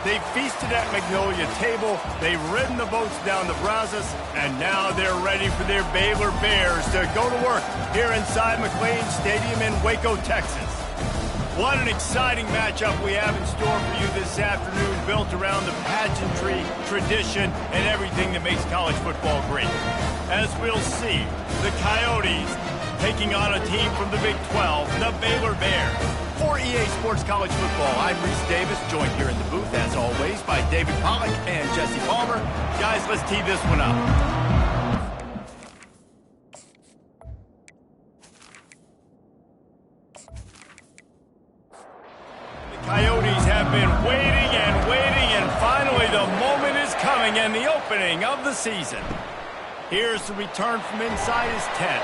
They feasted at Magnolia Table, they've ridden the boats down the Brazos, and now they're ready for their Baylor Bears to go to work here inside McLean Stadium in Waco, Texas. What an exciting matchup we have in store for you this afternoon, built around the pageantry, tradition, and everything that makes college football great. As we'll see, the Coyotes taking on a team from the Big 12, the Baylor Bears. For EA Sports College Football, I'm Reese Davis, joined here in the booth, as always, by David Pollack and Jesse Palmer. Guys, let's tee this one up. Coyotes have been waiting, and finally the moment is coming, and the opening of the season. Here's the return from inside his 10.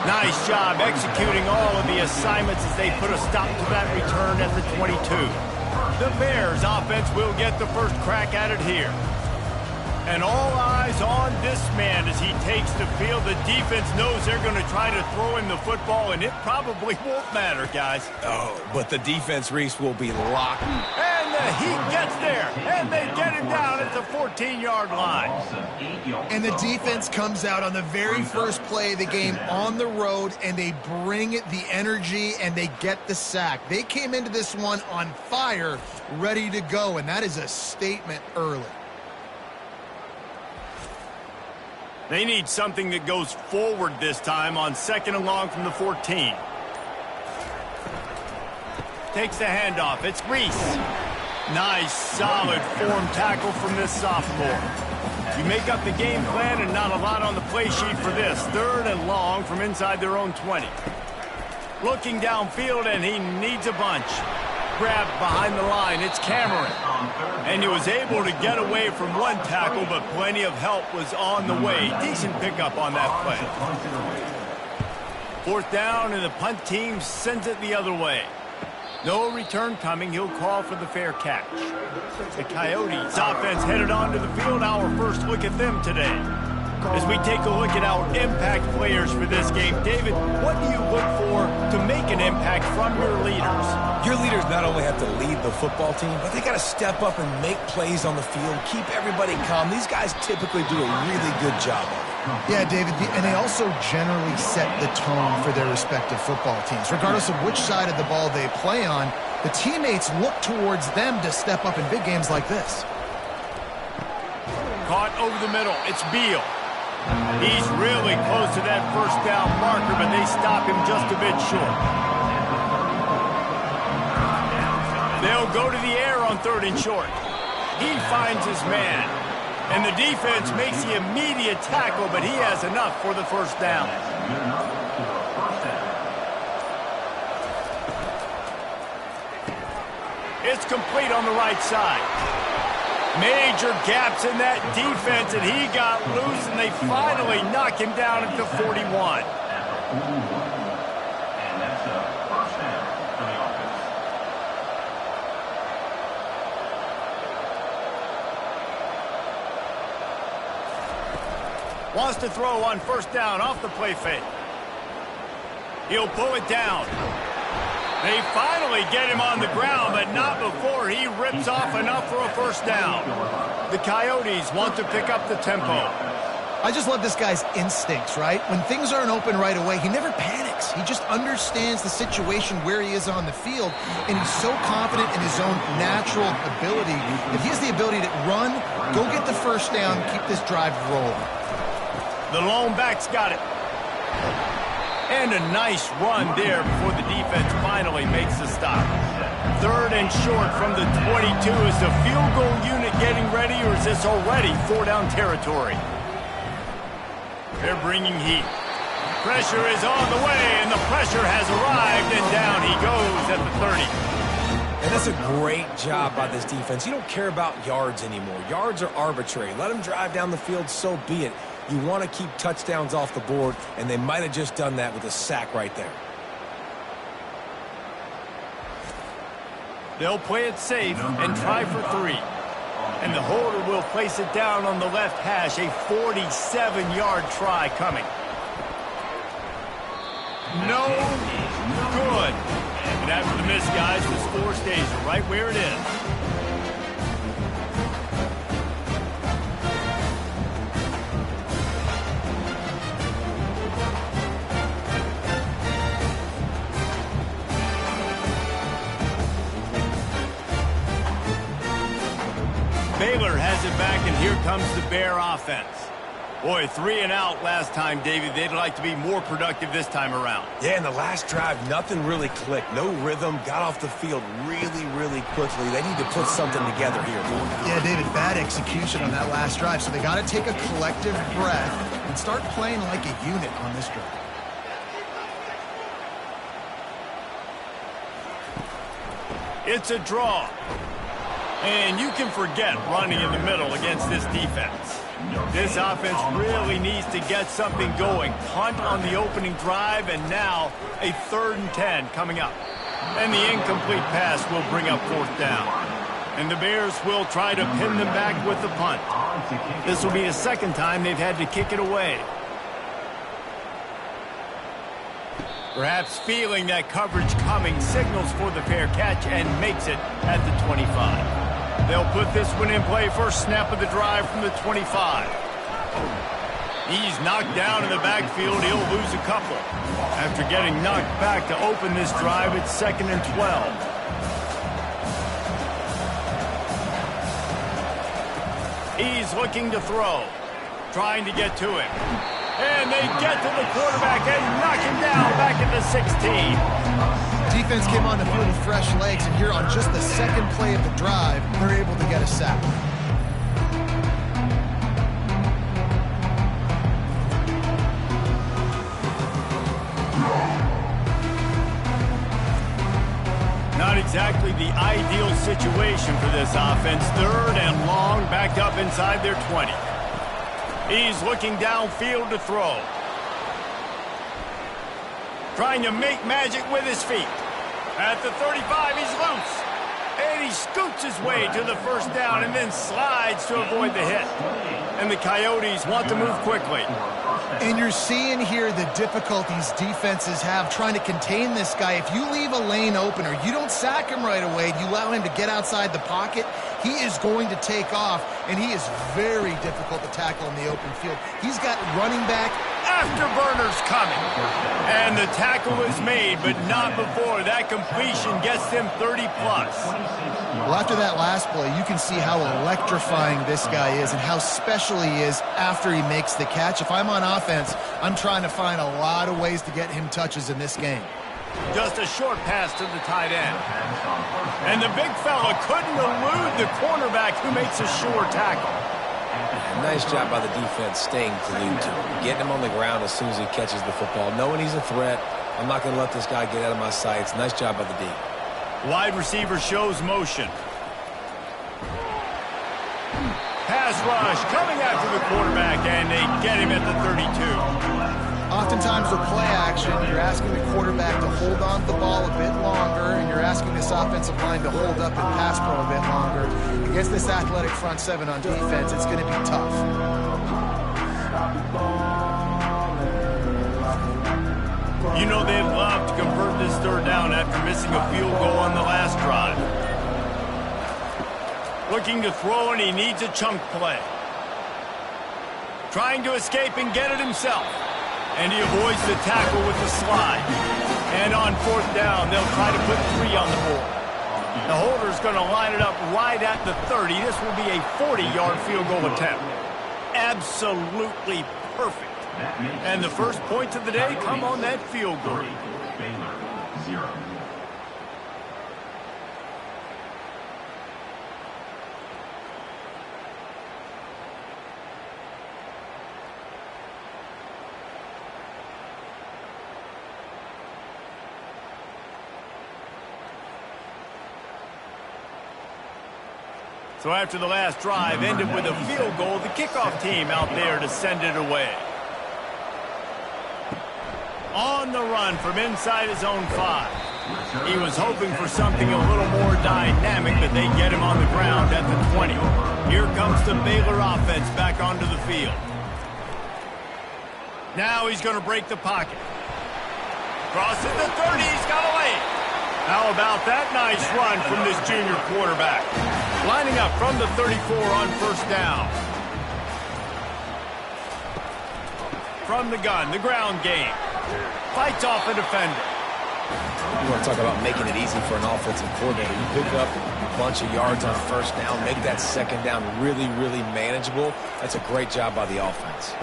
Nice job executing all of the assignments as they put a stop to that return at the 22. The Bears offense will get the first crack at it here. And all eyes on this man as he takes the field. The defense knows they're going to try to throw him the football, and it probably won't matter, guys. Oh, but the defense, Reese, will be locked. And the heat gets there, and they get him down at the 14-yard line. And the defense comes out on the very first play of the game on the road, and they bring the energy, and they get the sack. They came into this one on fire, ready to go, and that is a statement early. They need something that goes forward this time on 2nd and long from the 14. Takes the handoff. It's Reese. Nice, solid form tackle from this sophomore. You make up the game plan and not a lot on the play sheet for this. 3rd and long from inside their own 20. Looking downfield, and he needs a bunch. Grabbed behind the line. It's Cameron. And he was able to get away from one tackle, but plenty of help was on the way. Decent pickup on that play. 4th down, and the punt team sends it the other way. No return coming. He'll call for the fair catch. The Coyotes offense headed onto the field. Our first look at them today. As we take a look at our impact players for this game, David, what do you look for to make an impact from your leaders? Your leaders not only have to lead the football team, but they got to step up and make plays on the field, keep everybody calm. These guys typically do a really good job of it. Yeah, David, and they also generally set the tone for their respective football teams. Regardless of which side of the ball they play on, the teammates look towards them to step up in big games like this. Caught over the middle. It's Beal. He's really close to that first down marker, but they stop him just a bit short. They'll go to the air on 3rd and short. He finds his man. And the defense makes the immediate tackle, but he has enough for the first down. It's complete on the right side. Major gaps in that defense, and he got loose, and they finally knock him down at the 41. And that's a first down for the offense. Wants to throw on 1st down off the play fake. He'll pull it down. They finally get him on the ground, but not before he rips off enough for a first down. The Coyotes want to pick up the tempo. I just love this guy's instincts, right? When things aren't open right away, he never panics. He just understands the situation where he is on the field, and he's so confident in his own natural ability that he has the ability to run, go get the first down, keep this drive rolling. The lone back's got it. And a nice run there before the defense finally makes the stop. 3rd and short from the 22. Is the field goal unit getting ready, or is this already 4-down territory? They're bringing heat. Pressure is on the way, and the pressure has arrived, and down he goes at the 30. And that's a great job by this defense. You don't care about yards anymore. Yards are arbitrary. Let them drive down the field, so be it. You want to keep touchdowns off the board, and they might have just done that with a sack right there. They'll play it safe and try for 3. And the holder will place it down on the left hash. A 47-yard try coming. No good. And after the miss, guys, the score stays right where it is. Baylor has it back, and here comes the Bear offense. Boy, 3 and out last time, Davey. They'd like to be more productive this time around. Yeah, in the last drive, nothing really clicked. No rhythm, got off the field really, really quickly. They need to put something together here. Yeah, David, bad execution on that last drive, so they got to take a collective breath and start playing like a unit on this drive. It's a draw. And you can forget running in the middle against this defense. This offense really needs to get something going. Punt on the opening drive, and now a 3rd and 10 coming up. And the incomplete pass will bring up 4th down. And the Bears will try to pin them back with the punt. This will be the 2nd time they've had to kick it away. Perhaps feeling that coverage coming, signals for the fair catch and makes it at the 25. They'll put this one in play. First snap of the drive from the 25. He's knocked down in the backfield. He'll lose a couple. After getting knocked back to open this drive, it's 2nd and 12. He's looking to throw. Trying to get to him. And they get to the quarterback and knock him down back at the 16. Defense came on the field with fresh legs, and here on just the 2nd play of the drive, they're able to get a sack. Not exactly the ideal situation for this offense. 3rd and long, backed up inside their 20. He's looking downfield to throw. Trying to make magic with his feet. At the 35, he's loose. And he scoots his way to the 1st down and then slides to avoid the hit. And the Coyotes want to move quickly. And you're seeing here the difficulties defenses have trying to contain this guy. If you leave a lane open or you don't sack him right away, you allow him to get outside the pocket, he is going to take off, and he is very difficult to tackle in the open field. He's got running back afterburners coming. And the tackle is made, but not before that completion gets them 30-plus. Well, after that last play, you can see how electrifying this guy is and how special he is after he makes the catch. If I'm on offense, I'm trying to find a lot of ways to get him touches in this game. Just a short pass to the tight end. And the big fella couldn't elude the cornerback who makes a sure tackle. Nice job by the defense staying glued to him, getting him on the ground as soon as he catches the football, knowing he's a threat. I'm not going to let this guy get out of my sights. Nice job by the D. Wide receiver shows motion. Pass rush coming after the quarterback, and they get him at the 32. Oftentimes with play action, you're asking the quarterback to hold on to the ball a bit longer, and you're asking this offensive line to hold up and pass pro a bit longer. Against this athletic front 7 on defense, it's going to be tough. You know they'd love to convert this 3rd down after missing a field goal on the last drive. Looking to throw, and he needs a chunk play. Trying to escape and get it himself. And he avoids the tackle with the slide. And on 4th down, they'll try to put 3 on the board. The holder's going to line it up right at the 30. This will be a 40-yard field goal attempt. Absolutely perfect. And the first points of the day come on that field goal. Baylor, 0. So after the last drive ended with a field goal, the kickoff team out there to send it away. On the run from inside his own 5. He was hoping for something a little more dynamic, but they get him on the ground at the 20. Here comes the Baylor offense back onto the field. Now he's going to break the pocket. Crosses the 30, he's got away. How about that nice run from this junior quarterback? Lining up from the 34 on 1st down. From the gun, the ground game. Fights off a defender. You want to talk about making it easy for an offensive coordinator. You pick up a bunch of yards on first down, make that second down really, really manageable. That's a great job by the offense.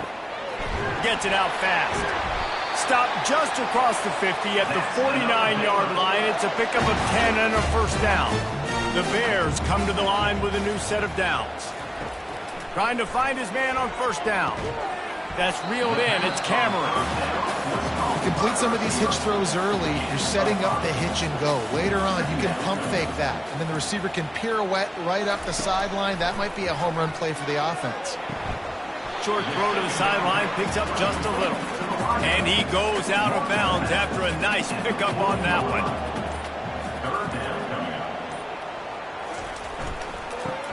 Gets it out fast. Stop just across the 50 at the 49-yard line. It's a pickup of 10 and a first down. The Bears come to the line with a new set of downs. Trying to find his man on first down. That's reeled in. It's Cameron. Complete some of these hitch throws early. You're setting up the hitch and go. Later on, you can pump fake that. And then the receiver can pirouette right up the sideline. That might be a home run play for the offense. Short throw to the sideline, picks up just a little. And he goes out of bounds after a nice pickup on that one.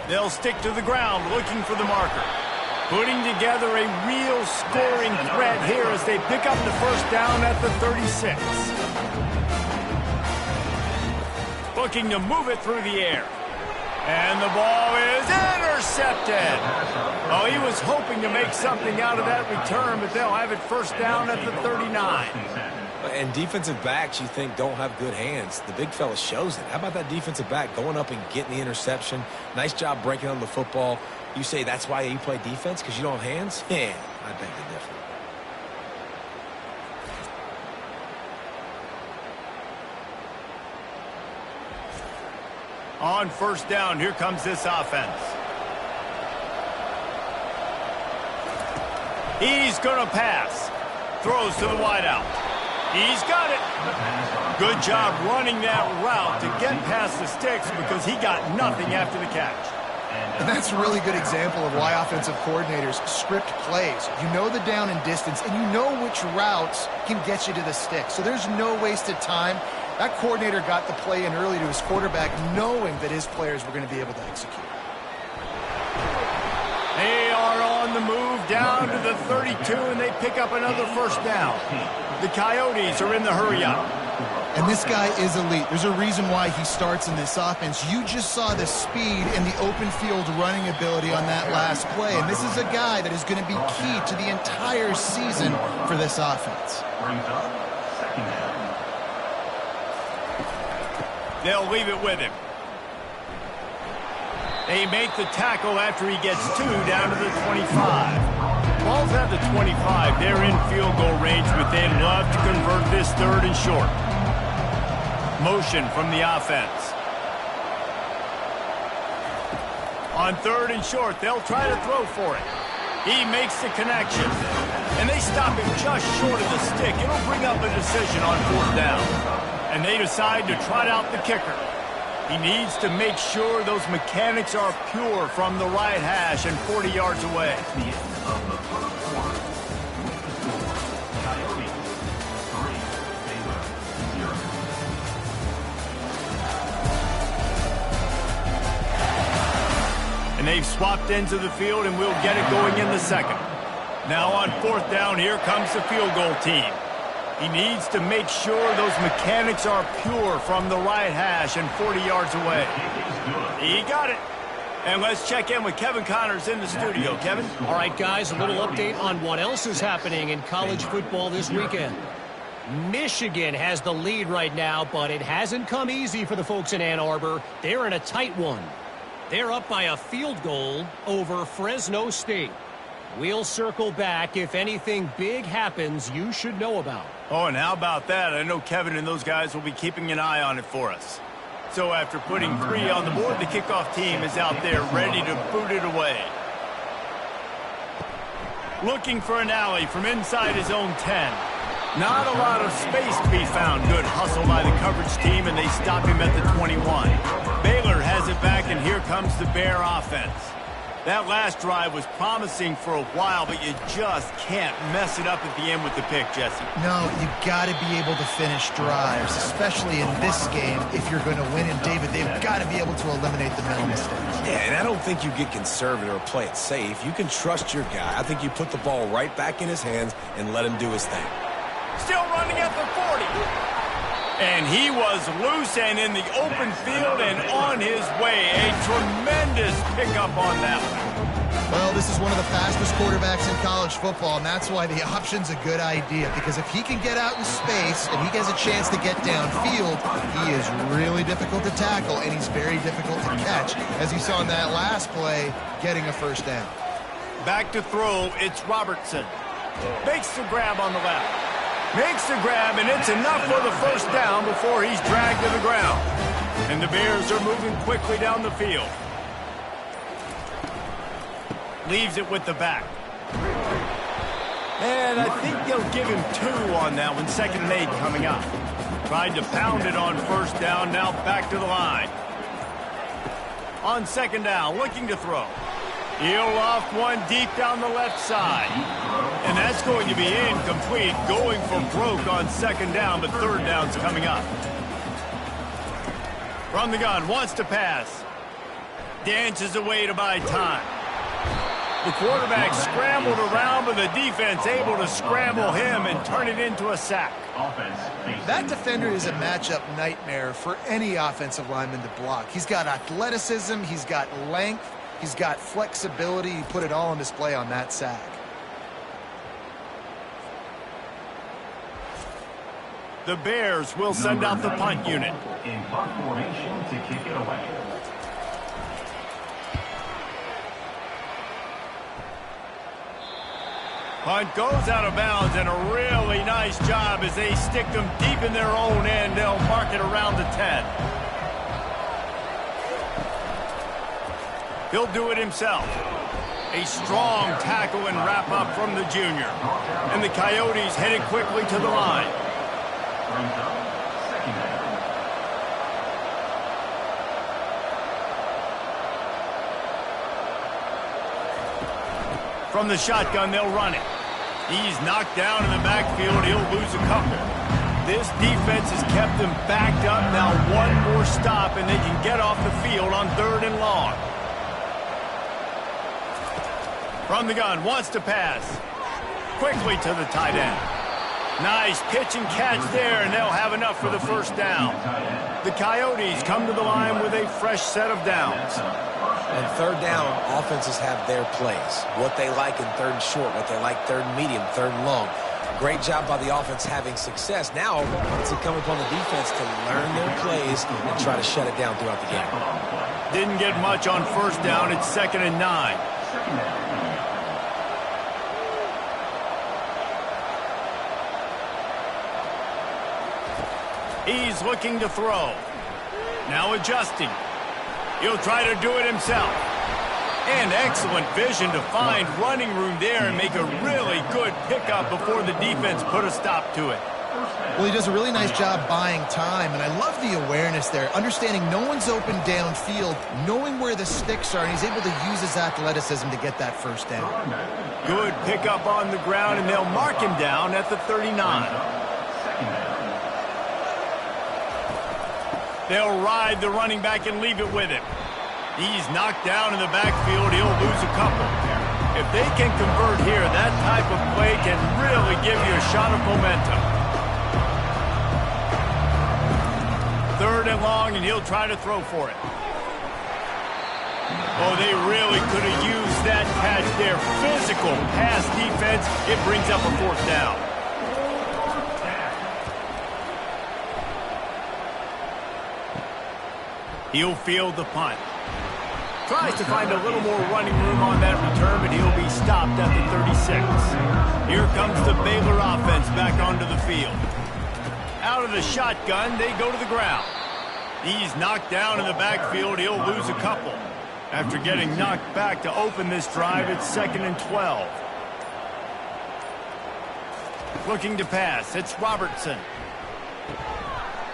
They'll stick to the ground looking for the marker. Putting together a real scoring threat here as they pick up the first down at the 36. Looking to move it through the air. And the ball is intercepted. Oh, he was hoping to make something out of that return, but they'll have it first down at the 39. And defensive backs, you think, don't have good hands. The big fella shows it. How about that defensive back going up and getting the interception? Nice job breaking on the football. You say that's why you play defense, because you don't have hands? Yeah, I beg to differ. On first down, here comes this offense. He's going to pass. Throws to the wideout. He's got it. Good job running that route to get past the sticks because he got nothing after the catch. And that's a really good example of why offensive coordinators script plays. You know the down and distance, and you know which routes can get you to the stick. So there's no wasted time. That coordinator got the play in early to his quarterback, knowing that his players were going to be able to execute. They are on the move down to the 32, and they pick up another first down. The Coyotes are in the hurry-up. And this guy is elite. There's a reason why he starts in this offense. You just saw the speed and the open field running ability on that last play. And this is a guy that is going to be key to the entire season for this offense. They'll leave it with him. They make the tackle after he gets 2 down to the 25. Ball's at the 25. They're in field goal range, but they'd love to convert this third and short. Motion from the offense. On third and short, they'll try to throw for it. He makes the connection. And they stop him just short of the stick. It'll bring up a decision on fourth down. And they decide to trot out the kicker. He needs to make sure those mechanics are pure from the right hash and 40 yards away. And they've swapped ends of the field, and we'll get it going in the second. Now on fourth down, here comes the field goal team. He needs to make sure those mechanics are pure from the right hash and 40 yards away. He got it. And let's check in with Kevin Connors in the studio. Kevin? All right, guys, a little update on what else is happening in college football this weekend. Michigan has the lead right now, but it hasn't come easy for the folks in Ann Arbor. They're in a tight one. They're up by a field goal over Fresno State. We'll circle back if anything big happens you should know about. Oh, and how about that? I know Kevin and those guys will be keeping an eye on it for us. So after putting 3 on the board, the kickoff team is out there ready to boot it away. Looking for an alley from inside his own 10. Not a lot of space to be found. Good hustle by the coverage team, and they stop him at the 21. Baylor has it back, and here comes the Bear offense. That last drive was promising for a while, but you just can't mess it up at the end with the pick, Jesse. No, you've got to be able to finish drives, especially in this game if you're going to win. And, David, they've got to be able to eliminate the mental mistakes. Yeah, and I don't think you get conservative or play it safe. You can trust your guy. I think you put the ball right back in his hands and let him do his thing. Still running at the 40. And he was loose and in the open field and on his way. A tremendous pickup on that one. Well, this is one of the fastest quarterbacks in college football, and that's why the option's a good idea. Because if he can get out in space and he gets a chance to get downfield, he is really difficult to tackle, and he's very difficult to catch. As you saw in that last play, getting a first down. Back to throw, it's Robertson. Makes the grab on the left. Makes the grab, and it's enough for the first down before he's dragged to the ground. And the Bears are moving quickly down the field. Leaves it with the back. And I think they'll give him 2 on that one. 2nd and 8 coming up. Tried to pound it on first down, now back to the line. On 2nd down, looking to throw. He'll off one deep down the left side. And that's going to be incomplete, going for broke on 2nd down, but 3rd down's coming up. From the gun, wants to pass. Dances away to buy time. The quarterback scrambled around, but the defense able to scramble him and turn it into a sack. That defender is a matchup nightmare for any offensive lineman to block. He's got athleticism, he's got length, he's got flexibility. He put it all on display on that sack. The Bears will send out the punt unit. In punt formation to kick it away. Punt goes out of bounds, and a really nice job as they stick them deep in their own end. They'll mark it around the 10. He'll do it himself. A strong tackle and wrap up from the junior. And the Coyotes headed quickly to the line. Brings up 2nd down. From the shotgun, they'll run it. He's knocked down in the backfield. He'll lose a couple. This defense has kept them backed up. Now one more stop, and they can get off the field on 3rd and long. From the gun, wants to pass. Quickly to the tight end. Nice pitch and catch there, and they'll have enough for the first down. The Coyotes come to the line with a fresh set of downs. On 3rd down, offenses have their plays. What they like in 3rd and short, what they like 3rd and medium, 3rd and long. Great job by the offense having success. Now it's incumbent upon the defense to learn their plays and try to shut it down throughout the game. Didn't get much on first down. It's 2nd and 9. He's looking to throw. Now adjusting. He'll try to do it himself. And excellent vision to find running room there and make a really good pickup before the defense put a stop to it. Well, he does a really nice job buying time, and I love the awareness there, understanding no one's open downfield, knowing where the sticks are, and he's able to use his athleticism to get that first down. Good pickup on the ground, and they'll mark him down at the 39. They'll ride the running back and leave it with him. He's knocked down in the backfield. He'll lose a couple. If they can convert here, that type of play can really give you a shot of momentum. 3rd and long, and he'll try to throw for it. Oh, they really could have used that catch there. Physical pass defense. It brings up a 4th down. He'll field the punt. Tries to find a little more running room on that return, but he'll be stopped at the 36. Here comes the Baylor offense back onto the field. Out of the shotgun, they go to the ground. He's knocked down in the backfield. He'll lose a couple. After getting knocked back to open this drive, it's 2nd and 12. Looking to pass. It's Robertson.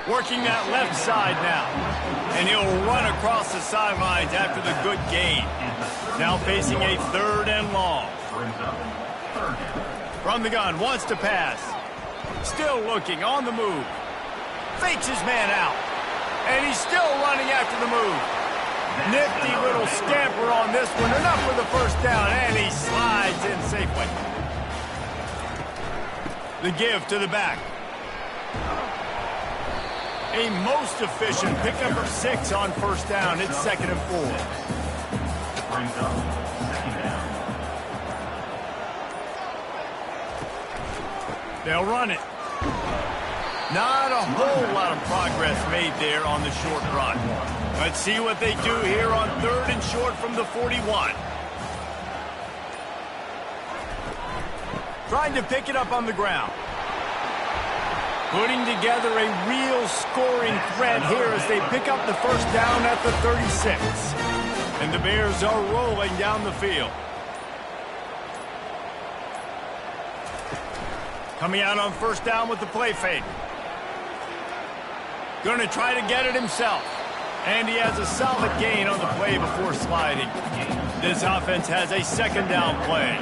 Working that left side now. And he'll run across the sidelines after the good gain. Now facing a 3rd and long. From the gun, wants to pass. Still looking, on the move. Fakes his man out. And he's still running after the move. Nifty little scamper on this one. Enough for the first down, and he slides in safely. The give to the back. A most efficient pickup of 6 on first down. It's 2nd and 4. Brings up 2nd down. They'll run it. Not a whole lot of progress made there on the short run. Let's see what they do here on 3rd and short from the 41. Trying to pick it up on the ground. Putting together a real scoring threat here as they pick up the first down at the 36. And the Bears are rolling down the field. Coming out on first down with the play fake. Going to try to get it himself. And he has a solid gain on the play before sliding. This offense has a second down play.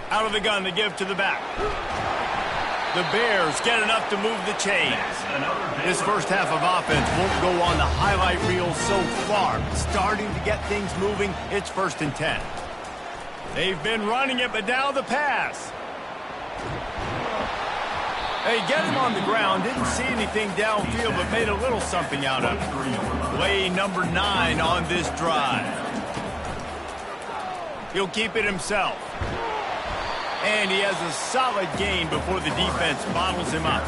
Out of the gun, they give to the back. The Bears get enough to move the chains. This first half of offense won't go on the highlight reel so far. Starting to get things moving, it's 1st and 10. They've been running it, but now the pass. They get him on the ground. Didn't see anything downfield, but made a little something out of it. Play number 9 on this drive. He'll keep it himself. And he has a solid gain before the defense bottles him up.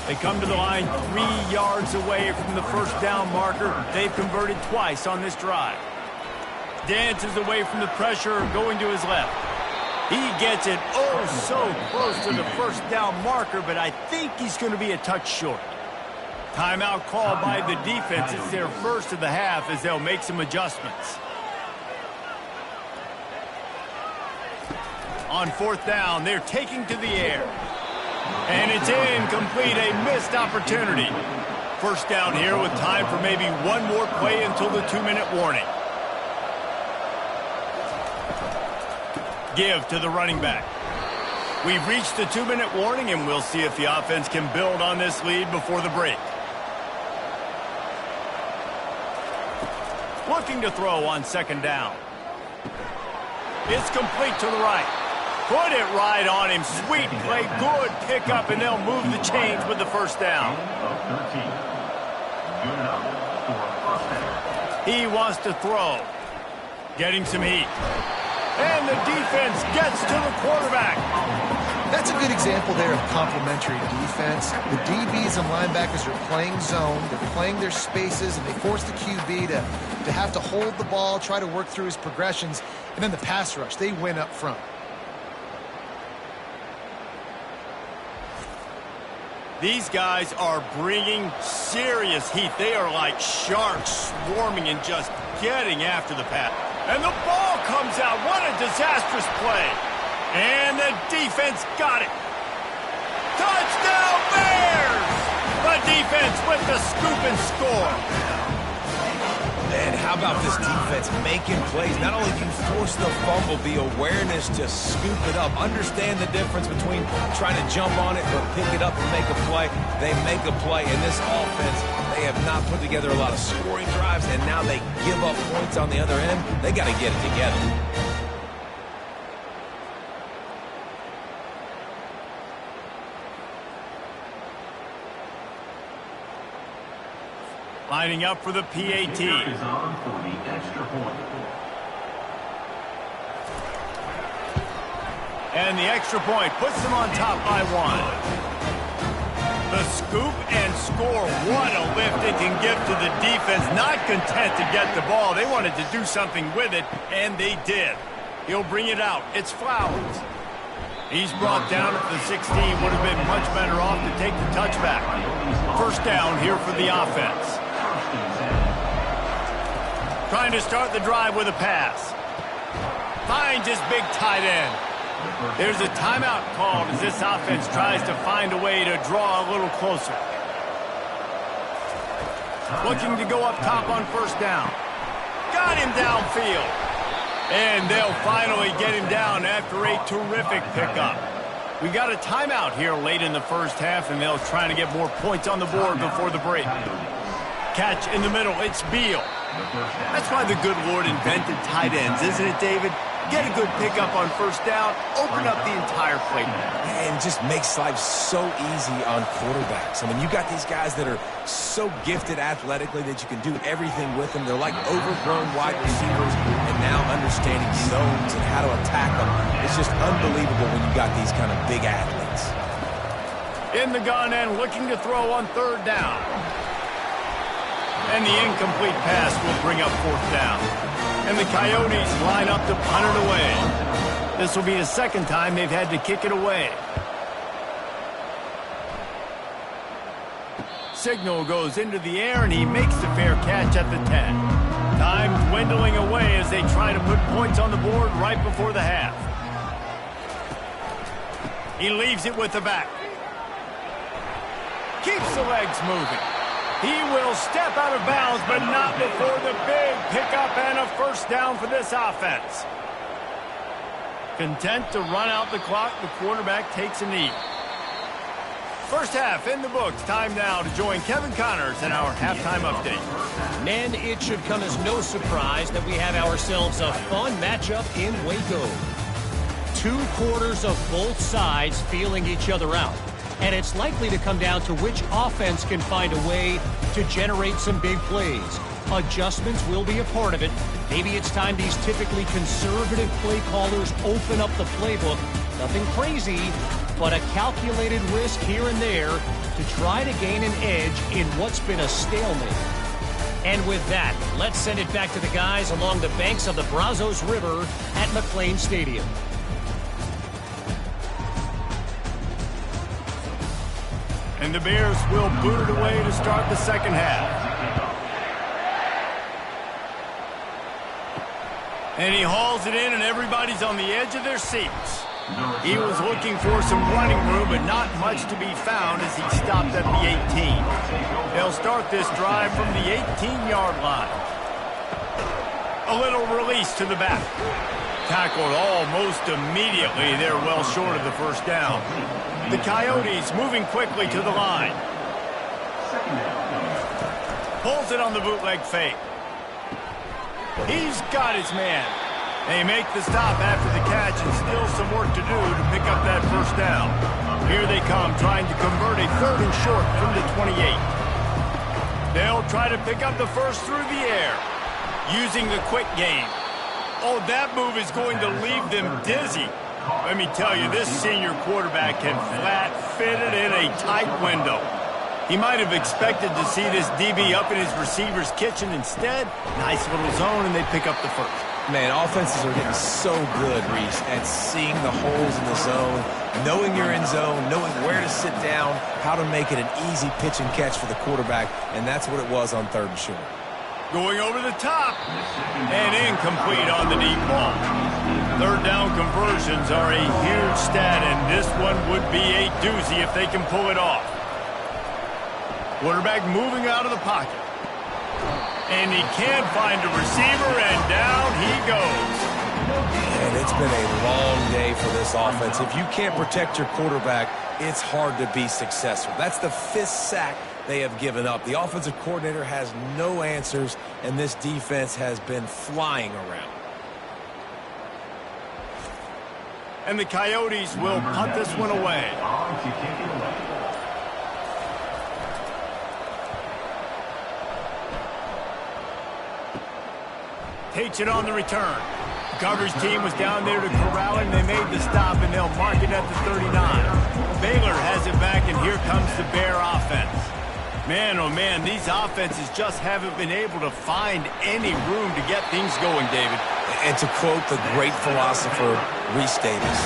They come to the line 3 yards away from the first down marker. They've converted twice on this drive. Dances away from the pressure, going to his left. He gets it oh so close to the first down marker, but I think he's going to be a touch short. Timeout called by the defense. It's their first of the half as they'll make some adjustments. On 4th down, they're taking to the air. And it's incomplete, a missed opportunity. First down here with time for maybe one more play until the 2-minute warning. Give to the running back. We've reached the 2-minute warning, and we'll see if the offense can build on this lead before the break. Looking to throw on 2nd down. It's complete to the right. Put it right on him. Sweet play. Good pickup, and they'll move the chains with the first down. He wants to throw. Getting some heat. And the defense gets to the quarterback. That's a good example there of complementary defense. The DBs and linebackers are playing zone. They're playing their spaces, and they force the QB to have to hold the ball, try to work through his progressions. And then the pass rush, they win up front. These guys are bringing serious heat. They are like sharks swarming and just getting after the pass. And the ball comes out. What a disastrous play. And the defense got it. Touchdown Bears! The defense with the scoop and score. And how about this defense making plays? Not only do you force the fumble, the awareness to scoop it up. Understand the difference between trying to jump on it or pick it up and make a play. They make a play. In this offense, they have not put together a lot of scoring drives, and now they give up points on the other end. They got to get it together. Lining up for the PAT. Is on for the extra point. And the extra point puts them on top by 1. The scoop and score. What a lift it can give to the defense. Not content to get the ball. They wanted to do something with it, and they did. He'll bring it out. It's Flowers. He's brought down at the 16. Would have been much better off to take the touchback. First down here for the offense. Trying to start the drive with a pass. Finds his big tight end. There's a timeout called as this offense tries to find a way to draw a little closer. Looking to go up top on first down. Got him downfield. And they'll finally get him down after a terrific pickup. We got a timeout here late in the first half, and they'll try to get more points on the board before the break. Catch in the middle. It's Beal. That's why the good Lord invented tight ends, isn't it, David? Get a good pickup on first down, open up the entire playbook. And just makes life so easy on quarterbacks. I mean, you got these guys that are so gifted athletically that you can do everything with them. They're like overgrown wide receivers, and now understanding zones and how to attack them. It's just unbelievable when you got these kind of big athletes. In the gun and looking to throw on third down. And the incomplete pass will bring up fourth down. And the Coyotes line up to punt it away. This will be the second time they've had to kick it away. Signal goes into the air, and he makes the fair catch at the 10. Time dwindling away as they try to put points on the board right before the half. He leaves it with the back. Keeps the legs moving. He will step out of bounds, but not before the big pickup and a first down for this offense. Content to run out the clock, the quarterback takes a knee. First half in the books. Time now to join Kevin Connors in our halftime update. Men, it should come as no surprise that we have ourselves a fun matchup in Waco. 2 quarters of both sides feeling each other out. And it's likely to come down to which offense can find a way to generate some big plays. Adjustments will be a part of it. Maybe it's time these typically conservative play callers open up the playbook. Nothing crazy, but a calculated risk here and there to try to gain an edge in what's been a stalemate. And with that, let's send it back to the guys along the banks of the Brazos River at McLean Stadium. And the Bears will boot it away to start the second half. And he hauls it in, and everybody's on the edge of their seats. He was looking for some running room, but not much to be found as he stopped at the 18. They'll start this drive from the 18-yard line. A little release to the back. Tackled almost immediately. They're well short of the first down. The Coyotes moving quickly to the line. Pulls it on the bootleg fake. He's got his man. They make the stop after the catch, and still some work to do to pick up that first down. Here they come, trying to convert a 3rd and short from the 28. They'll try to pick up the first through the air, using the quick game. Oh, that move is going to leave them dizzy. Let me tell you, this senior quarterback can flat fit it in a tight window. He might have expected to see this DB up in his receiver's kitchen. Instead, nice little zone, and they pick up the first. Man, offenses are getting so good, Reese, at seeing the holes in the zone, knowing you're in zone, knowing where to sit down, how to make it an easy pitch and catch for the quarterback, and that's what it was on 3rd and short. Going over the top, and incomplete on the deep ball. 3rd down conversions are a huge stat, and this one would be a doozy if they can pull it off. Quarterback moving out of the pocket. And he can't find a receiver, and down he goes. And it's been a long day for this offense. If you can't protect your quarterback, it's hard to be successful. That's the 5th sack they have given up. The offensive coordinator has no answers, and this defense has been flying around. And the Coyotes will punt this one away. Takes it on the return. The coverage team was down there to corral him. They made the stop, and they'll mark it at the 39. Baylor has it back, and here comes the Bear offense. Man, oh man, these offenses just haven't been able to find any room to get things going, David. And to quote the great philosopher, Reese Davis,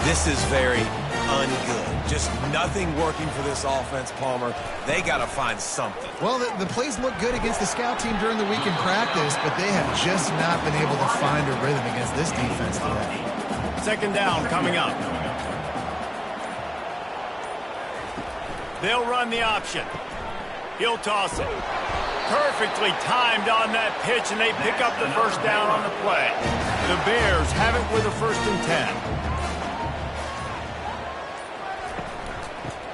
this is very ungood. Just nothing working for this offense, Palmer. They got to find something. Well, the plays look good against the scout team during the week in practice, but they have just not been able to find a rhythm against this defense today. 2nd down coming up. They'll run the option. He'll toss it. Perfectly timed on that pitch, and they pick up the first down on the play. The Bears have it with a 1st and 10.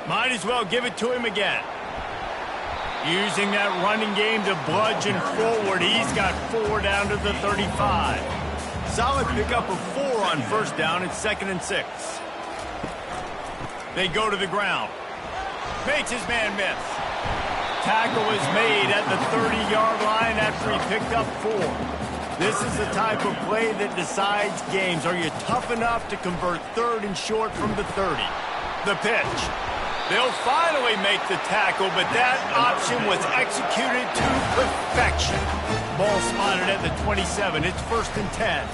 Might as well give it to him again. Using that running game to bludgeon forward. He's got 4 down to the 35. solid pickup of 4 on first down. It's 2nd and 6. They go to the ground. Makes his man miss. Tackle is made at the 30-yard line after he picked up 4. This is the type of play that decides games. Are you tough enough to convert 3rd and short from the 30? The pitch. They'll finally make the tackle, but that option was executed to perfection. Ball spotted at the 27. It's 1st and 10.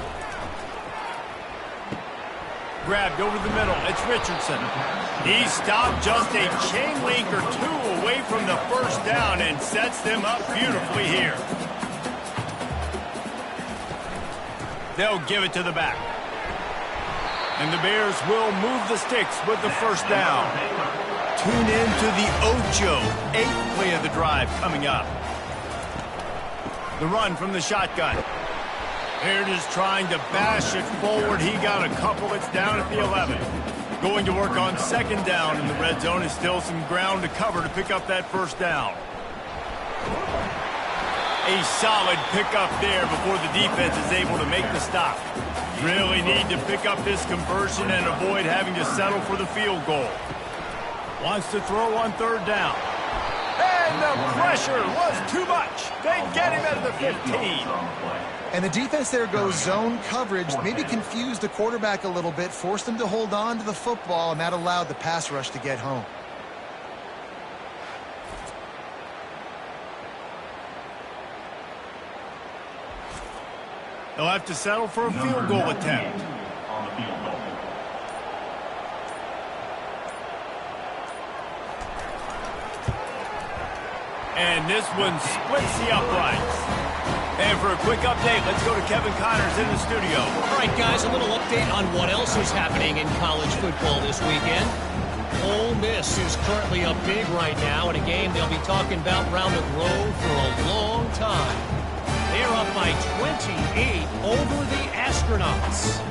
Grabbed over the middle. It's Richardson. He stopped just a chain link or 2 away from the first down and sets them up beautifully here. They'll give it to the back. And the Bears will move the sticks with the first down. Tune in to the Ocho. 8th play of the drive coming up. The run from the shotgun. Baird is trying to bash it forward. He got a couple. It's down at the 11. Going to work on 2nd down in the red zone. Is still some ground to cover to pick up that first down. A solid pickup there before the defense is able to make the stop. Really need to pick up this conversion and avoid having to settle for the field goal. Wants to throw on 3rd down. And the pressure was too much. They get him at the 15. And the defense there goes zone coverage, maybe confused the quarterback a little bit, forced him to hold on to the football, and that allowed the pass rush to get home. They'll have to settle for a field goal attempt. On the field goal. And this one splits the uprights. And for a quick update, let's go to Kevin Connors in the studio. All right, guys, a little update on what else is happening in college football this weekend. Ole Miss is currently up big right now in a game they'll be talking about round the globe for a long time. They're up by 28 over the Astronauts.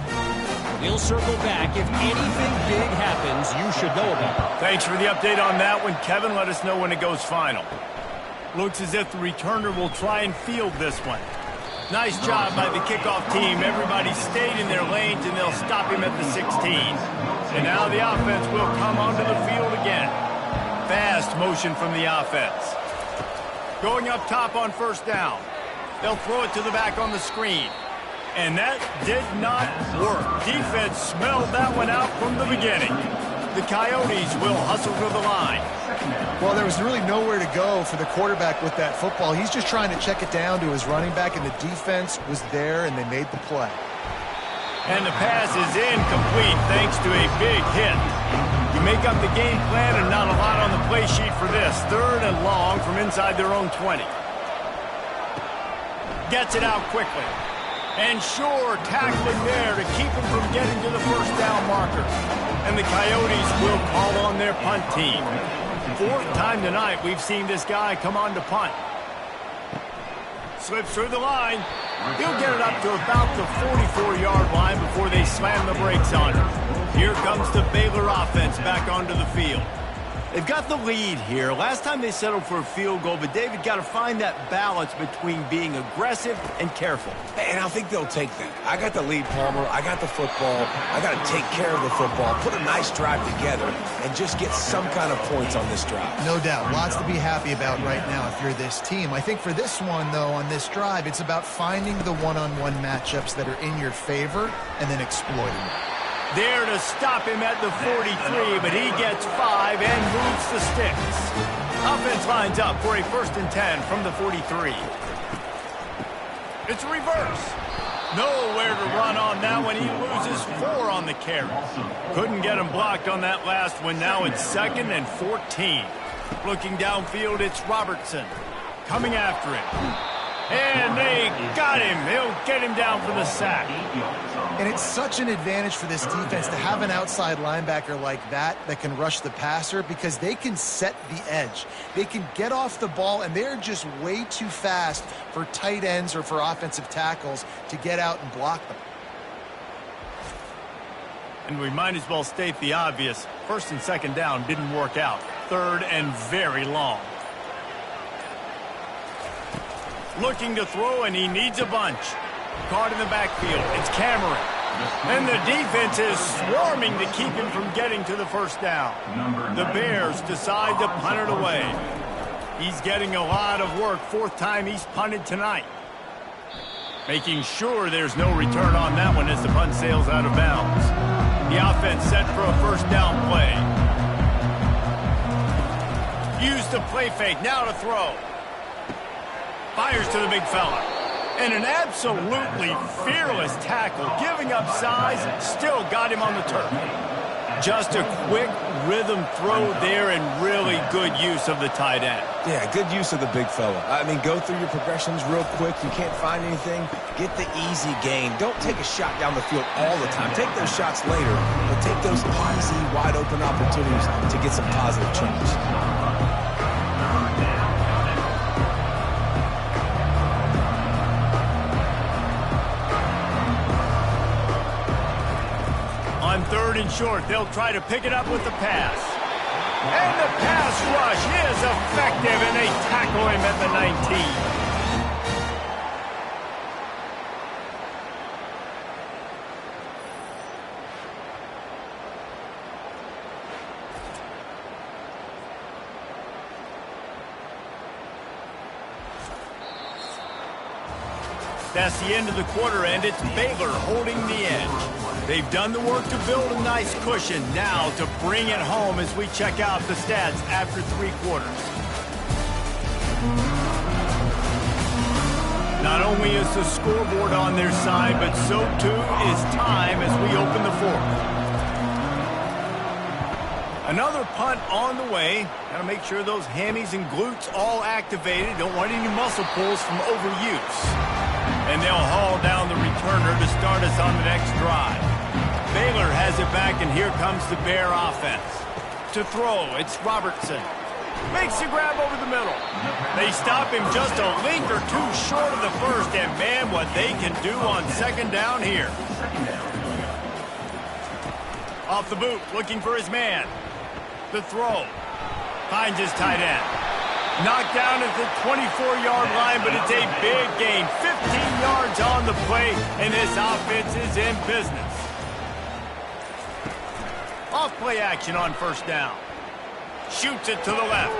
We'll circle back. If anything big happens, you should know about it. Thanks for the update on that one, Kevin. Let us know when it goes final. Looks as if the returner will try and field this one. Nice job by the kickoff team. Everybody stayed in their lanes, and they'll stop him at the 16. And now the offense will come onto the field again. Fast motion from the offense. Going up top on first down. They'll throw it to the back on the screen. And that did not work. Defense smelled that one out from the beginning. The Coyotes will hustle to the line. Well, there was really nowhere to go for the quarterback with that football. He's just trying to check it down to his running back, and the defense was there, and they made the play. And the pass is incomplete thanks to a big hit. You make up the game plan and not a lot on the play sheet for this. 3rd and long from inside their own 20. Gets it out quickly. And sure, tackling there to keep him from getting to the first down marker. And the Coyotes will call on their punt team. 4th time tonight we've seen this guy come on to punt. Slips through the line. He'll get it up to about the 44-yard line before they slam the brakes on him. Here comes the Baylor offense back onto the field. They've got the lead here. Last time they settled for a field goal, but David got to find that balance between being aggressive and careful. And I think they'll take that. I got the lead, Palmer. I got the football. I got to take care of the football, put a nice drive together, and just get some kind of points on this drive. No doubt. Lots to be happy about right now if you're this team. I think for this one, though, on this drive, it's about finding the one-on-one matchups that are in your favor and then exploiting them. There to stop him at the 43, but he gets 5 and moves the sticks. Offense lines up for a 1st and 10 from the 43. It's a reverse. Nowhere to run on that one. He loses 4 on the carry. Couldn't get him blocked on that last one. Now it's 2nd and 14. Looking downfield, it's Robertson. Coming after him. And they got him. They'll get him down for the sack. And it's such an advantage for this defense to have an outside linebacker like that can rush the passer because they can set the edge. They can get off the ball, and they're just way too fast for tight ends or for offensive tackles to get out and block them. And we might as well state the obvious. 1st and 2nd down didn't work out. 3rd and very long. Looking to throw, and he needs a bunch. Caught in the backfield. It's Cameron. And the defense is swarming to keep him from getting to the first down. The Bears decide to punt it away. He's getting a lot of work. Fourth time he's punted tonight. Making sure there's no return on that one as the punt sails out of bounds. The offense set for a first down play. Use the play fake. Now to throw. Fires to the big fella. And an absolutely fearless tackle. Giving up size, still got him on the turf. Just a quick rhythm throw there and really good use of the tight end. Yeah, good use of the big fella. I mean, go through your progressions real quick. You can't find anything. Get the easy gain. Don't take a shot down the field all the time. Take those shots later, but take those easy, wide-open opportunities to get some positive change. On third and short, they'll try to pick it up with the pass. And the pass rush is effective, and they tackle him at the 19. That's the end of the quarter, and it's Baylor holding the edge. They've done the work to build a nice cushion. Now to bring it home as we check out the stats after 3 quarters. Not only is the scoreboard on their side, but so too is time as we open the fourth. Another punt on the way. Got to make sure those hammies and glutes all activated. Don't want any muscle pulls from overuse. And they'll haul down the returner to start us on the next drive. Baylor has it back, and here comes the Bear offense. To throw, it's Robertson. Makes the grab over the middle. They stop him just a link or two short of the first, and man, what they can do on second down here. Off the boot, looking for his man. The throw. Finds his tight end. Knocked down at the 24-yard line, but it's a big gain. 15 yards on the play, and this offense is in business. Off play action on first down. Shoots it to the left.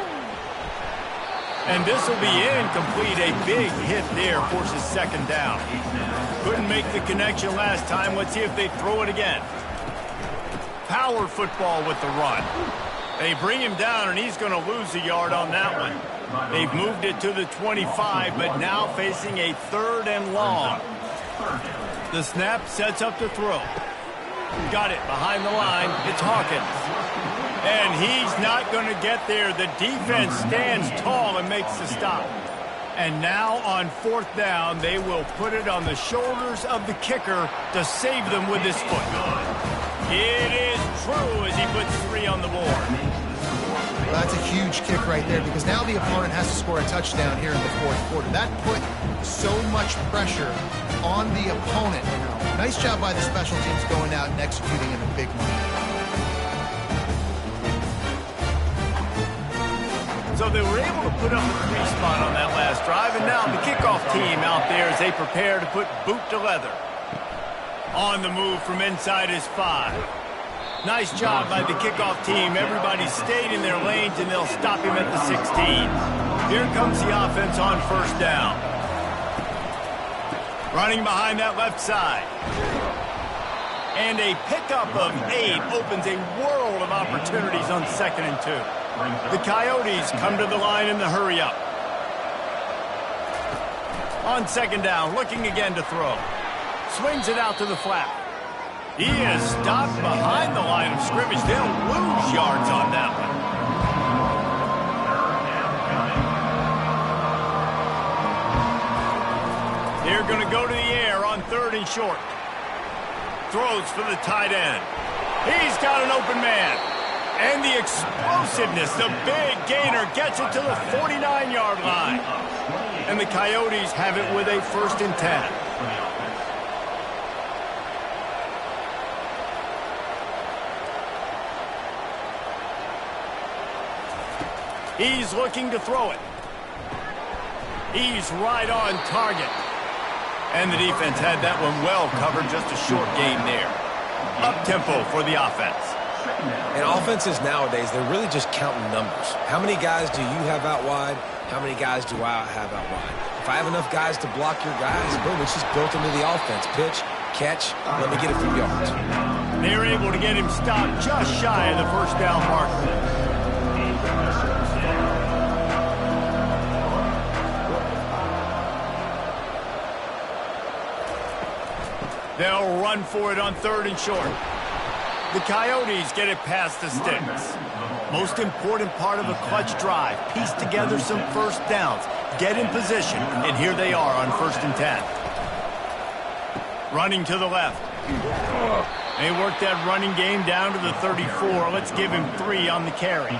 And this will be incomplete. A big hit there forces second down. Couldn't make the connection last time. Let's see if they throw it again. Power football with the run. They bring him down, and he's going to lose a yard on that one. They've moved it to the 25, but now facing a third and long. The snap sets up the throw. Got it behind the line. It's Hawkins. And he's not going to get there. The defense stands tall and makes the stop. And now on fourth down, they will put it on the shoulders of the kicker to save them with his foot. It is true as he puts 3 on the board. Well, that's a huge kick right there because now the opponent has to score a touchdown here in the fourth quarter. That put so much pressure on the opponent. Nice job by the special teams going out and executing in a big moment. So they were able to put up a 3 spot on that last drive, and now the kickoff team out there as they prepare to put boot to leather. On the move from inside his 5. Nice job by the kickoff team. Everybody stayed in their lanes, and they'll stop him at the 16. Here comes the offense on first down. Running behind that left side. And a pickup of 8 opens a world of opportunities on 2nd and 2. The Coyotes come to the line in the hurry-up. On second down, looking again to throw. Swings it out to the flat. He is stopped behind the line of scrimmage. They'll lose yards on that one. They're going to go to the air on 3rd and short. Throws for the tight end. He's got an open man. And the explosiveness, the big gainer gets it to the 49-yard line. And the Coyotes have it with a 1st and 10. He's looking to throw it. He's right on target. And the defense had that one well covered, just a short gain there. Up-tempo for the offense. And offenses nowadays, they're really just counting numbers. How many guys do you have out wide? How many guys do I have out wide? If I have enough guys to block your guys, boom, it's just built into the offense. Pitch, catch, let me get a few yards. They were able to get him stopped just shy of the first down marker. They'll run for it on 3rd and short. The Coyotes get it past the sticks. Most important part of a clutch drive. Piece together some first downs. Get in position, and here they are on 1st and 10. Running to the left. They work that running game down to the 34. Let's give him 3 on the carry.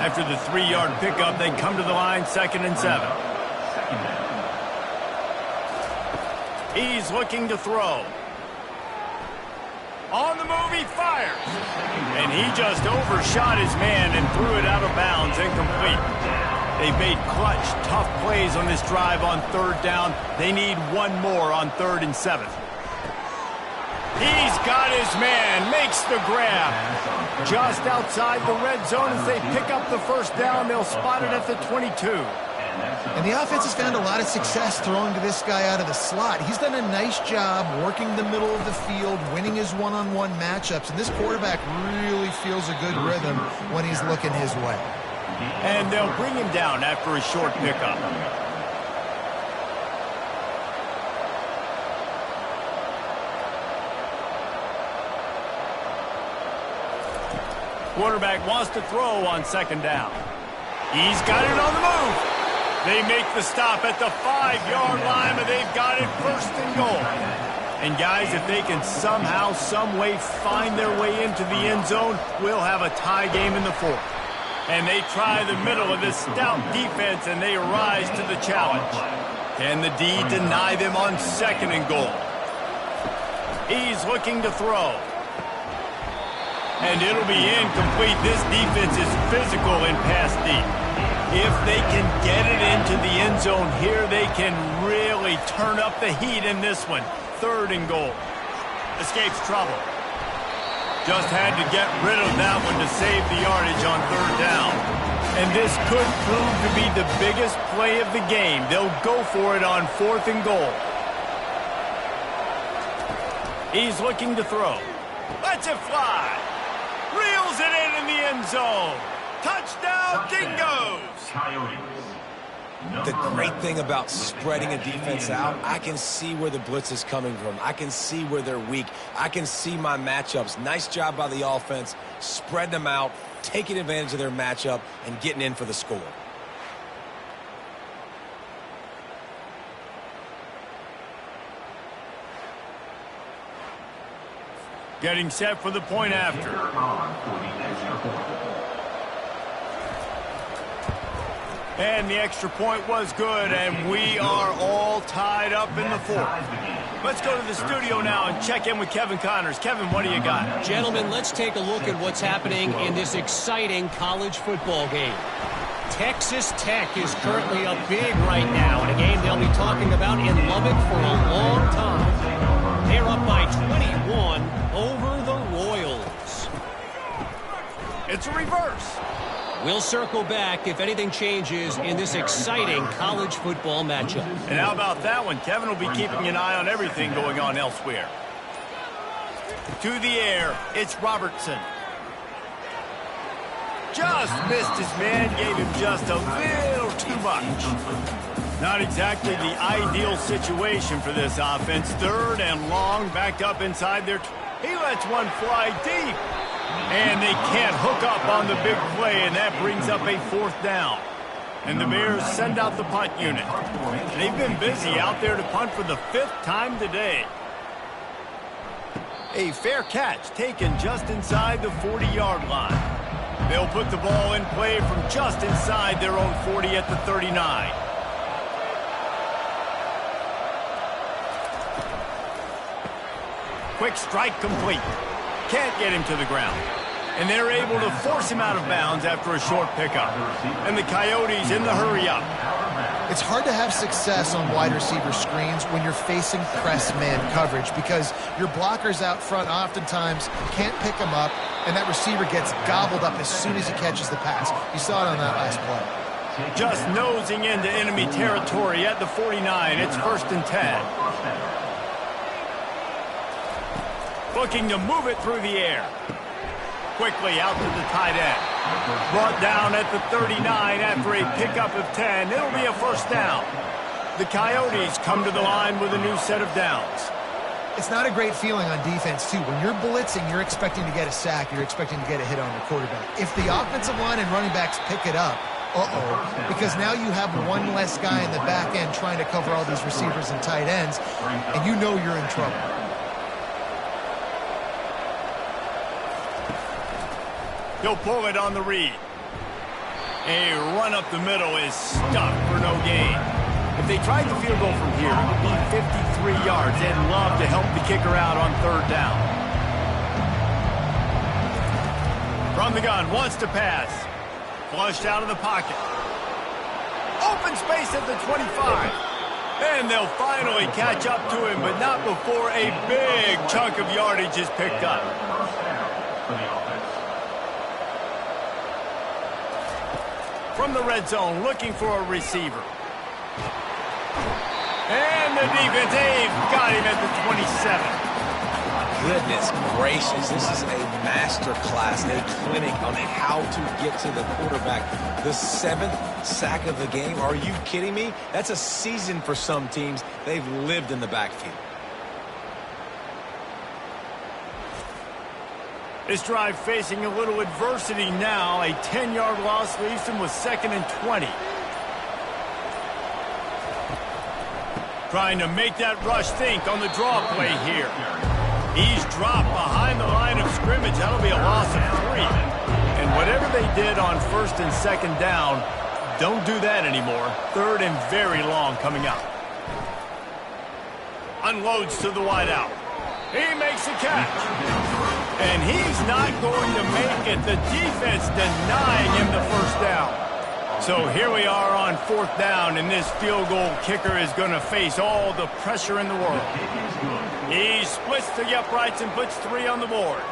After the 3-yard pickup, they come to the line 2nd and 7. He's looking to throw. On the move, he fires. And he just overshot his man and threw it out of bounds, incomplete. They've made clutch, tough plays on this drive on 3rd down. They need one more on 3rd and 7. He's got his man, makes the grab. Just outside the red zone as they pick up the first down. They'll spot it at the 22. And the offense has found a lot of success throwing to this guy out of the slot. He's done a nice job working the middle of the field, winning his one-on-one matchups. And this quarterback really feels a good rhythm when he's looking his way. And they'll bring him down after a short pickup. Quarterback wants to throw on 2nd down. He's got it on the move. They make the stop at the 5-yard line, but they've got it 1st and goal. And guys, if they can somehow, some way find their way into the end zone, we'll have a tie game in the 4th. And they try the middle of this stout defense, and they rise to the challenge. Can the D deny them on 2nd and goal? He's looking to throw. And it'll be incomplete. This defense is physical in pass deep. If they can get it into the end zone here, they can really turn up the heat in this one. 3rd and goal. Escapes trouble. Just had to get rid of that one to save the yardage on 3rd down. And this could prove to be the biggest play of the game. They'll go for it on 4th and goal. He's looking to throw. Lets it fly. Reels it in the end zone. Touchdown, Dingoes! The great thing about spreading a defense out, I can see where the blitz is coming from. I can see where they're weak. I can see my matchups. Nice job by the offense, spreading them out, taking advantage of their matchup, and getting in for the score. Getting set for the point after. And the extra point was good, and we are all tied up in the 4th. Let's go to the studio now and check in with Kevin Connors. Kevin, what do you got? Gentlemen, let's take a look at what's happening in this exciting college football game. Texas Tech is currently up big right now in a game they'll be talking about in Lubbock for a long time. They're up by 21 over the Royals. It's a reverse. We'll circle back if anything changes in this exciting college football matchup. And how about that one? Kevin will be keeping an eye on everything going on elsewhere. To the air, it's Robertson. Just missed his man, gave him just a little too much. Not exactly the ideal situation for this offense. 3rd and long, backed up inside their... He lets one fly deep. And they can't hook up on the big play, and that brings up a 4th down. And the Bears send out the punt unit. They've been busy out there to punt for the 5th time today. A fair catch taken just inside the 40-yard line. They'll put the ball in play from just inside their own 40 at the 39. Quick strike complete. Can't get him to the ground. And they're able to force him out of bounds after a short pickup. And the Coyotes in the hurry up. It's hard to have success on wide receiver screens when you're facing press man coverage because your blockers out front oftentimes can't pick them up, and that receiver gets gobbled up as soon as he catches the pass. You saw it on that last play. Just nosing into enemy territory at the 49. It's 1st and 10. Looking to move it through the air. Quickly out to the tight end. Brought down at the 39 after a pickup of 10. It'll be a 1st down. The Coyotes come to the line with a new set of downs. It's not a great feeling on defense, too. When you're blitzing, you're expecting to get a sack. You're expecting to get a hit on your quarterback. If the offensive line and running backs pick it up, because now you have one less guy in the back end trying to cover all these receivers and tight ends, and you know you're in trouble. He'll pull it on the read. A run up the middle is stuffed for no gain. If they tried the field goal from here, it would be 53 yards. They'd love to help the kicker out on 3rd down. From the gun, wants to pass. Flushed out of the pocket. Open space at the 25. And they'll finally catch up to him, but not before a big chunk of yardage is picked up. From the red zone, looking for a receiver. And the defense, they've got him at the 27. Goodness gracious, this is a master class, a clinic on how to get to the quarterback. The 7th sack of the game, are you kidding me? That's a season for some teams. They've lived in the backfield. This drive facing a little adversity now. A 10-yard loss leaves him with 2nd and 20. Trying to make that rush think on the draw play here. He's dropped behind the line of scrimmage. That'll be a loss of 3. And whatever they did on 1st and 2nd down, don't do that anymore. 3rd and very long coming up. Unloads to the wideout. He makes the catch. And he's not going to make it. The defense denying him the 1st down. So here we are on 4th down, and this field goal kicker is going to face all the pressure in the world. He splits the uprights and puts 3 on the board.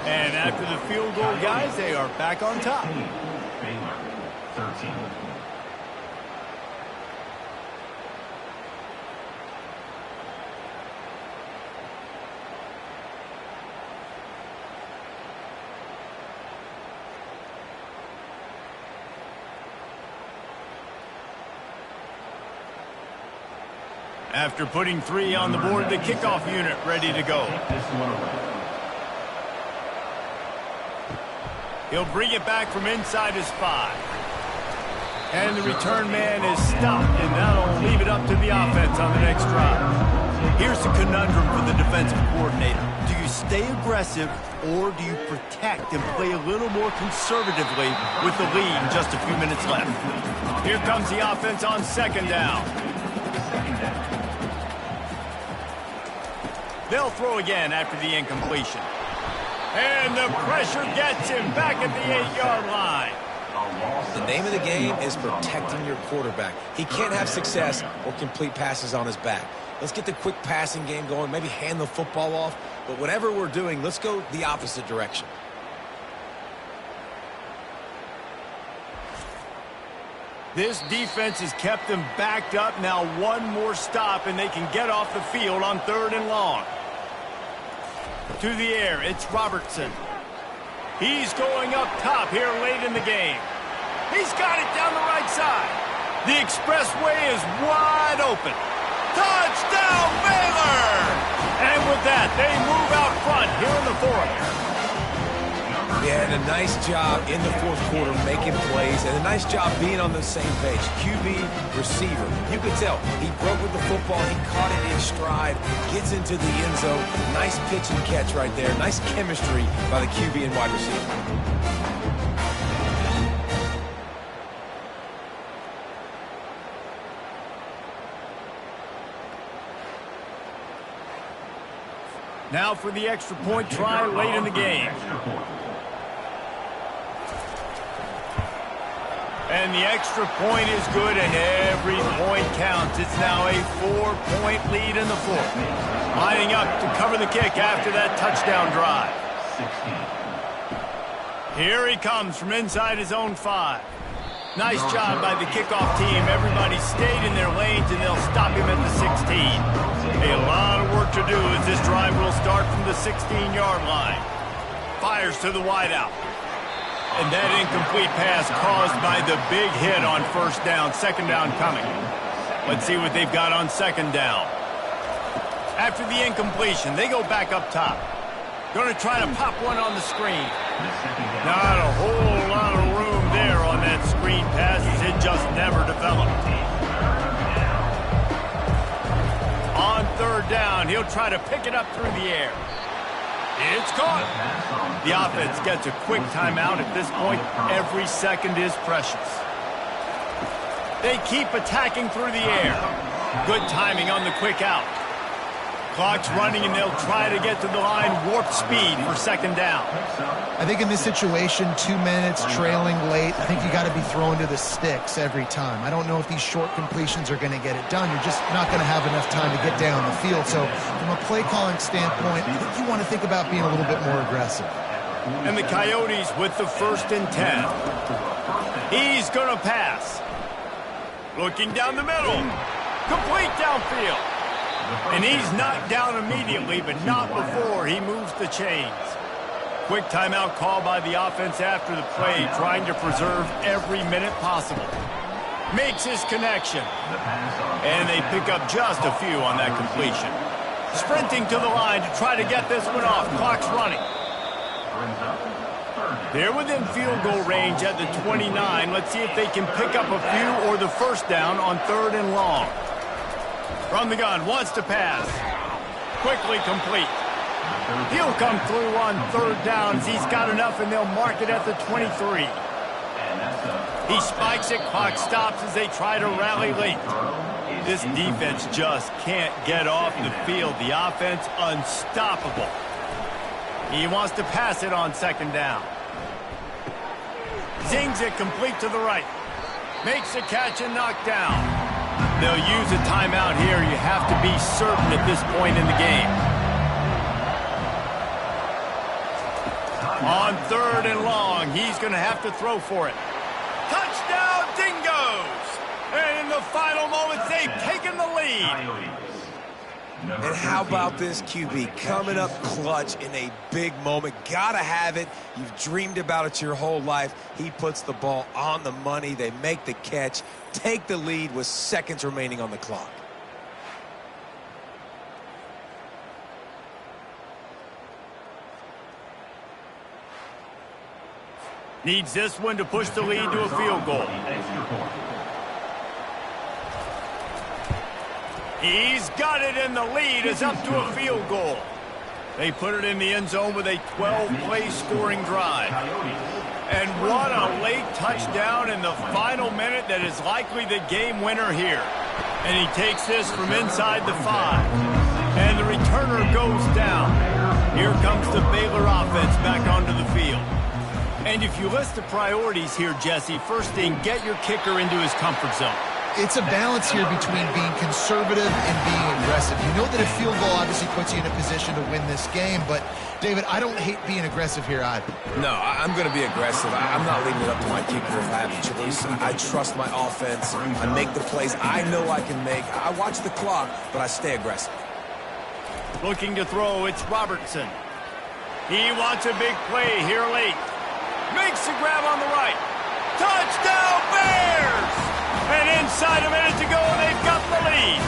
And after the field goal, guys, they are back on top. Baylor, 13. After putting 3 on the board, the kickoff unit ready to go. He'll bring it back from inside his 5. And the return man is stopped, and that'll leave it up to the offense on the next drive. Here's the conundrum for the defensive coordinator. Do you stay aggressive, or do you protect and play a little more conservatively with the lead and just a few minutes left? Here comes the offense on 2nd down. They'll throw again after the incompletion. And the pressure gets him back at the 8-yard line. The name of the game is protecting your quarterback. He can't have success or complete passes on his back. Let's get the quick passing game going, maybe hand the football off. But whatever we're doing, let's go the opposite direction. This defense has kept them backed up. Now one more stop, and they can get off the field on 3rd and long. To the air, it's Robertson. He's going up top here late in the game. He's got it down the right side. The expressway is wide open. Touchdown, Baylor! And with that, they move out front here in the 4th. Yeah, and a nice job in the 4th quarter making plays, and a nice job being on the same page. QB, receiver. You could tell he broke with the football. He caught it in stride, gets into the end zone. Nice pitch and catch right there. Nice chemistry by the QB and wide receiver. Now for the extra point try late in the game. And the extra point is good, and every point counts. It's now a 4-point lead in the fourth. Lining up to cover the kick after that touchdown drive. Here he comes from inside his own 5. Nice job by the kickoff team. Everybody stayed in their lanes, and they'll stop him at the 16. A lot of work to do as this drive will start from the 16-yard line. Fires to the wideout. And that incomplete pass caused by the big hit on first down. Second down coming. Let's see what they've got on second down. After the incompletion, they go back up top. Going to try to pop one on the screen. Not a whole lot of room there on that screen pass. It just never developed. On third down, he'll try to pick it up through the air. It's caught. The offense gets a quick timeout. At this point, every second is precious. They keep attacking through the air. Good timing on the quick out. Clock's running, and they'll try to get to the line warp speed for second down. I think in this situation, 2 minutes, trailing late, I think you got to be throwing to the sticks every time. I don't know if these short completions are going to get it done. You're just not going to have enough time to get down the field. So from a play calling standpoint, I think you want to think about being a little bit more aggressive. And the Coyotes with the 1st and 10. He's going to pass. Looking down the middle. Complete downfield. And he's knocked down immediately, but not before he moves the chains. Quick timeout call by the offense after the play, trying to preserve every minute possible. Makes his connection. And they pick up just a few on that completion. Sprinting to the line to try to get this one off. Clock's running. They're within field goal range at the 29. Let's see if they can pick up a few or the first down on 3rd and long. From the gun, wants to pass. Quickly complete. He'll come through on 3rd down. He's got enough, and they'll mark it at the 23. He spikes it. Clock stops as they try to rally late. This defense just can't get off the field. The offense unstoppable. He wants to pass it on 2nd down. Zings it complete to the right. Makes a catch and knocked down. They'll use a timeout here. You have to be certain at this point in the game. On 3rd and long, he's going to have to throw for it. Touchdown, Dingoes! And in the final moments, they've taken the lead. And how about this QB coming up clutch in a big moment? Gotta have it. You've dreamed about it your whole life. He puts the ball on the money. They make the catch, take the lead with seconds remaining on the clock. Needs this one to push the lead to a field goal. He's got it, and the lead is up to a field goal. They put it in the end zone with a 12-play scoring drive. And what a late touchdown in the final minute that is likely the game winner here. And he takes this from inside the 5. And the returner goes down. Here comes the Baylor offense back onto the field. And if you list the priorities here, Jesse, first thing, get your kicker into his comfort zone. It's a balance here between being conservative and being aggressive. You know that a field goal obviously puts you in a position to win this game, but, David, I don't hate being aggressive here either. No, I'm going to be aggressive. I'm not leaving it up to my kicker if I have a choice. I trust my offense. I make the plays I know I can make. I watch the clock, but I stay aggressive. Looking to throw, it's Robertson. He wants a big play here late. Makes the grab on the right. Touchdown, Bears! And inside a minute to go, they've got the lead.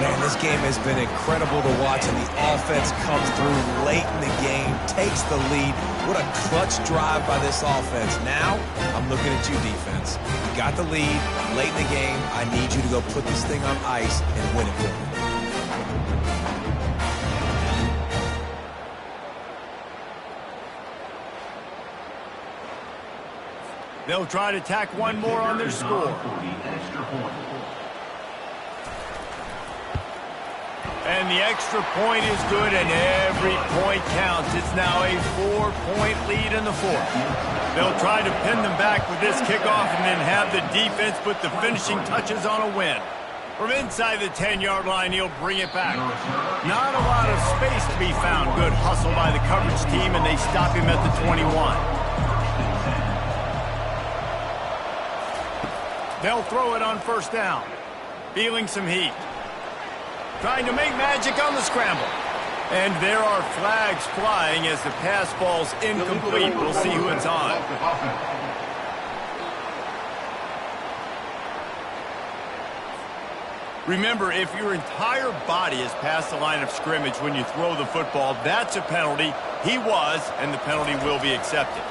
Man, this game has been incredible to watch, and the offense comes through late in the game, takes the lead. What a clutch drive by this offense. Now, I'm looking at you, defense. You got the lead late in the game. I need you to go put this thing on ice and win it for me. They'll try to tack one more on their score. And the extra point is good, and every point counts. It's now a 4-point lead in the fourth. They'll try to pin them back with this kickoff and then have the defense put the finishing touches on a win. From inside the 10-yard line, he'll bring it back. Not a lot of space to be found. Good hustle by the coverage team, and they stop him at the 21. They'll throw it on first down. Feeling some heat. Trying to make magic on the scramble. And there are flags flying as the pass falls incomplete. We'll see who it's on. Remember, if your entire body is past the line of scrimmage when you throw the football, that's a penalty. He was, and the penalty will be accepted.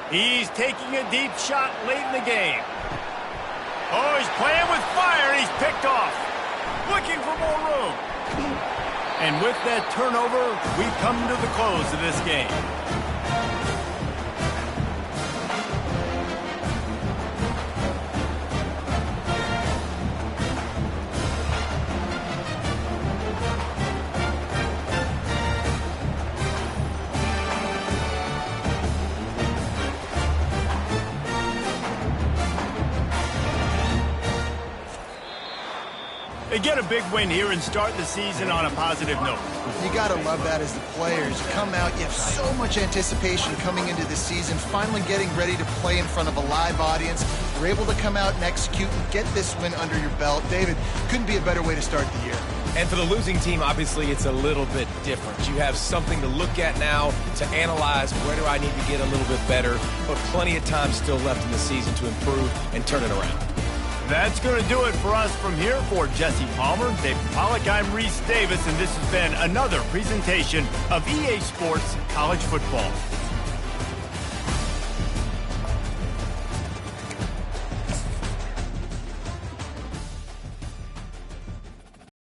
He's taking a deep shot late in the game. Oh, he's playing with fire, and he's picked off. Looking for more room. And with that turnover, we come to the close of this game. They get a big win here and start the season on a positive note. You got to love that as the players. You come out, you have so much anticipation coming into the season, finally getting ready to play in front of a live audience. You're able to come out and execute and get this win under your belt. David, couldn't be a better way to start the year. And for the losing team, obviously, it's a little bit different. You have something to look at now to analyze where do I need to get a little bit better, but plenty of time still left in the season to improve and turn it around. That's going to do it for us from here. For Jesse Palmer, David Pollack, I'm Reese Davis, and this has been another presentation of EA Sports College Football.